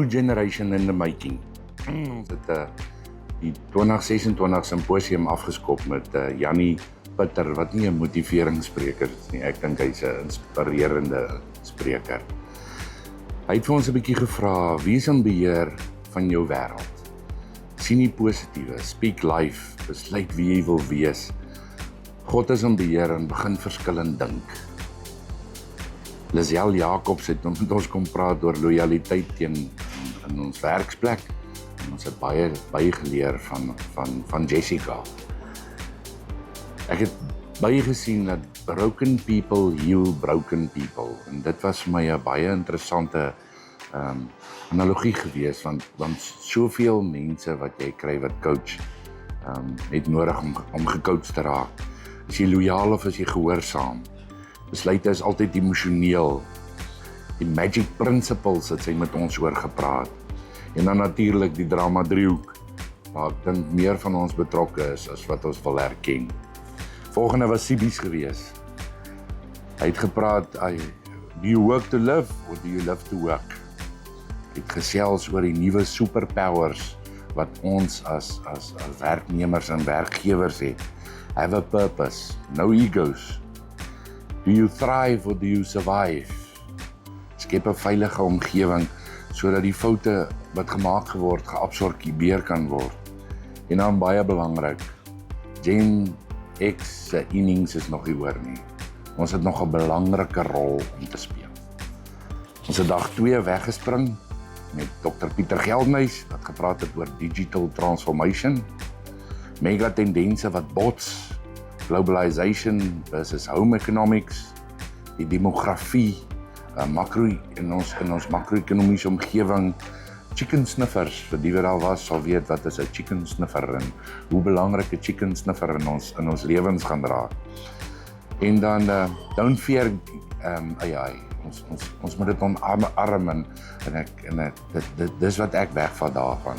new generation in the making. Ons het die 2026 symposium afgeskop met Jannie Pitter, wat nie 'n motiveringsspreker is nie. Ek dink hy's 'n inspirerende spreker. Hy het vir ons 'n bietjie gevra, wie is in beheer van jou wêreld? Sien die positiewe, speak life, besluit wie jy wil wees. God is in beheer en begin verskillend dink. Lisel Jacobs het met ons kom praat oor lojaliteit in ons werksplek. En ons het baie geleer van Jessica. Ek het baie gesien dat broken people heal broken people. En dit was vir my 'n baie interessante analogie gewees, want soveel mense wat jy kry wat coach, het nodig om gecoach te raak. Is jy lojaal of is jy gehoorsaam? Besluite is altyd emosioneel. Die magic principles het sy met ons oor gepraat. En dan natuurlik die drama driehoek, waar ek dink meer van ons betrokke is as wat ons wil erken. Volgende was Sibies gewees. Hy het gepraat, do you work to live or do you live to work? Hy het gesels oor die nuwe superpowers wat ons as werknemers en werkgewers het. Have a purpose, no egos. Do you thrive or do you survive? Skep 'n veilige omgewing sodat die foute wat gemaak word geabsorbeer kan word. En dan baie belangrik, Gen X se innings is nog nie oor nie. Ons het nog 'n belangrike rol om te speel. Ons het dag 2 weggespring met Dr. Pieter Geldnys wat gepraat het oor digital transformation, mega tendense wat bots, globalization versus home economics, die demografie, in ons makro-ekonomiese omgewing, chicken sniffers, vir die wat al was, sal weet wat is 'n chicken sniffer en hoe belangrik 'n chicken sniffer in ons lewens gaan dra. En dan, don't fear AI, ons moet dit omarm en dis wat ek wegvat daarvan.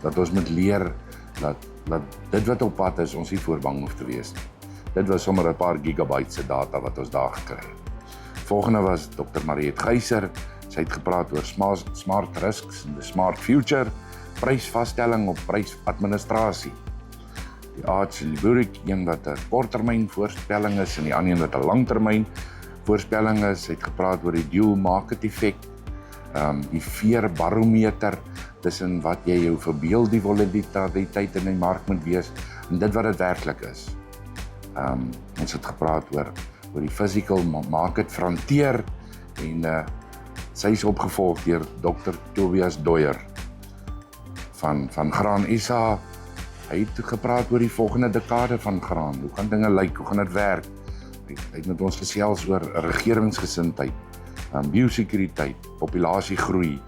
Dat ons moet leer, dat dit wat op pad is, ons nie voor bang hoef te wees nie. Dit was sommer 'n paar gigabytes se data wat ons daar gekry het. Volgende was Dr. Mariet Geyser. Sy het gepraat oor smart risks en the smart future, prysvasstelling op prysadministrasie. Die Arts en die Burik, een wat 'n korttermyn voorspelling is en die ander een wat 'n langtermyn voorspelling is. Sy het gepraat oor die dual market effek, die veerbarometer tussen wat jy jou verbeel die volatiliteit in die mark moet wees en dit wat dit werklik is. Ons het gepraat oor die physical market frontier en sy is opgevolg deur Dr. Tobias Doyer van Graan SA. Hy het gepraat oor die volgende dekade van graan. Hoe gaan dinge lyk? Hoe gaan dit werk? Hy het met ons gesels oor regeringsgesindheid, biosekuriteit, populasiegroei,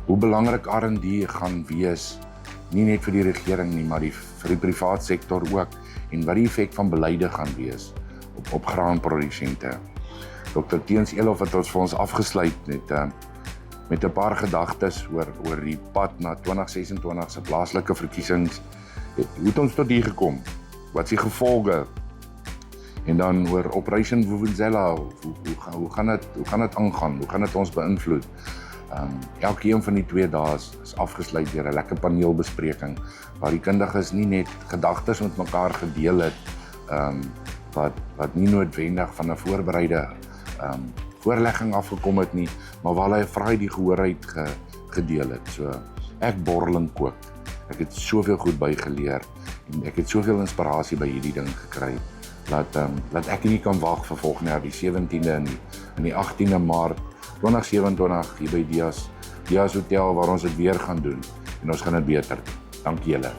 hoe belangrik R&D gaan wees, nie net vir die regering nie, maar vir die privaat sektor ook, en wat die effek van beleide gaan wees op graanprodusente. Dr. Teens Elof het ons vir ons afgesluit met 'n paar gedagtes oor die pad na 2026 se plaaslike verkiesings. Hoe het ons tot hier gekom? Wat is die gevolge? En dan oor Operation Vuvuzela, hoe gaan dit aangaan? Hoe gaan dit ons beïnvloed? Elkeen van die 2 dae is afgesluit deur 'n lekker paneelbespreking waar die kundiges nie net gedagtes met mekaar gedeel het wat nie noodwendig van 'n voorbereide voorlegging afgekom het nie, maar waar hulle vrae die gehoorheid gedeel het. So ek borreling kook. Ek het soveel goed bygeleer en ek het soveel inspirasie by hierdie ding gekry dat ek nie kan wag vir volgende jaar die 17de en die 18de Maart 2027 hier by Dias Hotel waar ons dit weer gaan doen en ons gaan dit beter doen. Dankie julle.